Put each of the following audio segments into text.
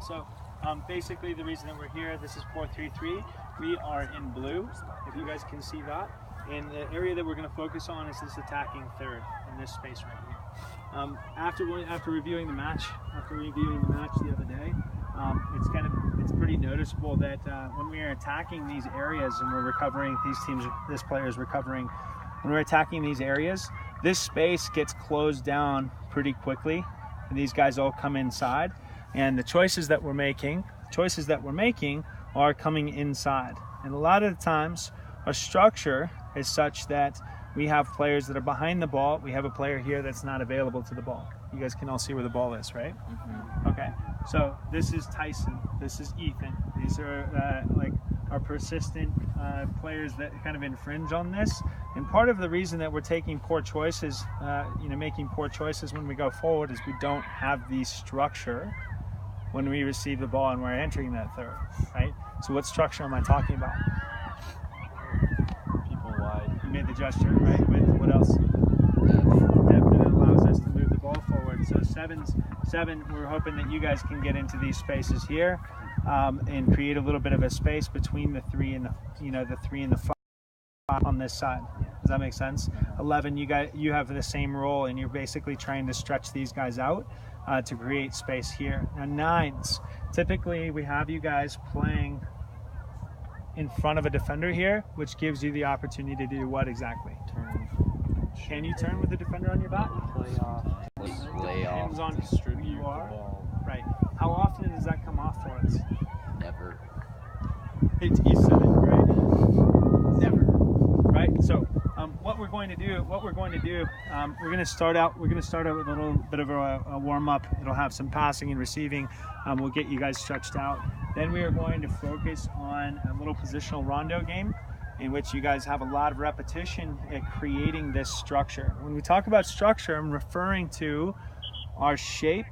So basically the reason that we're here, this is 4-3-3. We are in blue, if you guys can see that. And the area that we're going to focus on is this attacking third in this space right here. After reviewing the match the other day, it's pretty noticeable that when we are attacking these areas and we're recovering, this player is recovering, when we're attacking these areas, this space gets closed down pretty quickly, and these guys all come inside, and the choices that we're making are coming inside. And a lot of the times our structure is such that we have players that are behind the ball. We have a player here that's not available to the ball. You guys can all see where the ball is, right? Mm-hmm. Okay, so this is Tyson, this is Ethan. These are like our persistent players that kind of infringe on this. And part of the reason that we're taking poor choices, making poor choices when we go forward, is we don't have the structure when we receive the ball and we're entering that third, right? So what structure am I talking about? People wide. You made the gesture, right? With what else? Depth that allows us to move the ball forward. So seven, we're hoping that you guys can get into these spaces here and create a little bit of a space between the 3 and the 3 and the 5 on this side. Does that make sense? 11, you have the same role, and you're basically trying to stretch these guys out to create space here. Now 9s, typically we have you guys playing in front of a defender here, which gives you the opportunity to do what exactly? Turn. Can you turn with the defender on your back? Play off. Lay off. Depends on Distribute who you are. the ball. Right. How often does that come off for us? Never. You said it, right? Never. Right. So what we're going to do, we're going to start out with a little bit of a warm up. It'll have some passing and receiving. We'll get you guys stretched out. Then we are going to focus on a little positional rondo game, in which you guys have a lot of repetition at creating this structure. When we talk about structure, I'm referring to our shape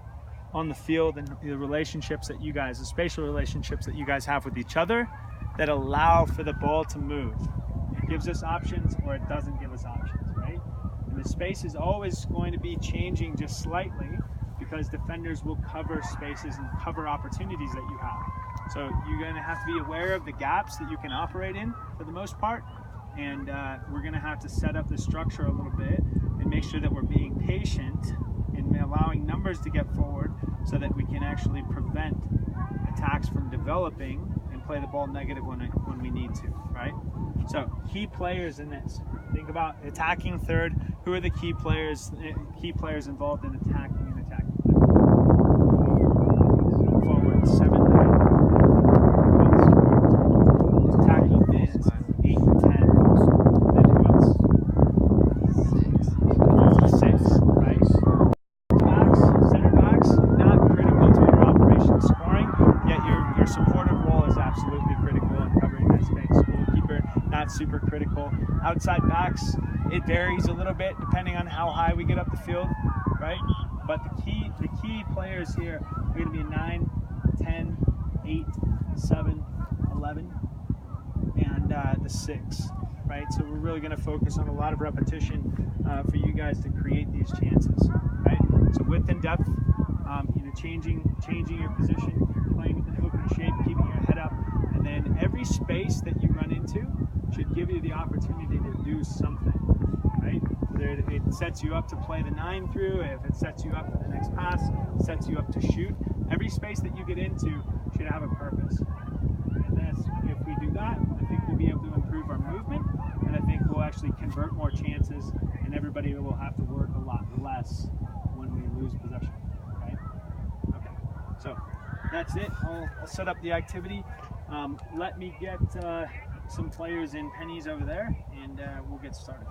on the field and the relationships that the spatial relationships that you guys have with each other that allow for the ball to move. It gives us options, or it doesn't give us options, right? And the space is always going to be changing just slightly, because defenders will cover spaces and cover opportunities that you have. So you're going to have to be aware of the gaps that you can operate in for the most part, and we're going to have to set up the structure a little bit and make sure that we're being patient and allowing numbers to get forward so that we can actually prevent attacks from developing and play the ball negative when we need to, right? So key players in this. Think about attacking third. Who are the key players involved in attacking and attacking? Forward 7, 9. Attacking is 8 and 10. And then who else? 6, right? Center backs, not critical to our operation scoring, yet your supportive role is absolutely critical in covering that space. Goalkeeper, not super critical. Outside backs, it varies a little bit depending on how high we get up the field, right? But the key players here are going to be 9, 10, 8, 7, 11, and the 6, right? So we're really going to focus on a lot of repetition for you guys to create these chances, right? So width and depth, changing your position, playing with an open shape, keeping your head up, and then every space that you run into should give you the opportunity to do something, right? Whether it sets you up to play the 9 through, if it sets you up for the next pass, sets you up to shoot. Every space that you get into should have a purpose. And if we do that, I think we'll be able to improve our movement, and I think we'll actually convert more chances, and everybody will have to work a lot less when we lose possession, right? Okay, so that's it. I'll set up the activity. Let me get some players in pennies over there, and we'll get started.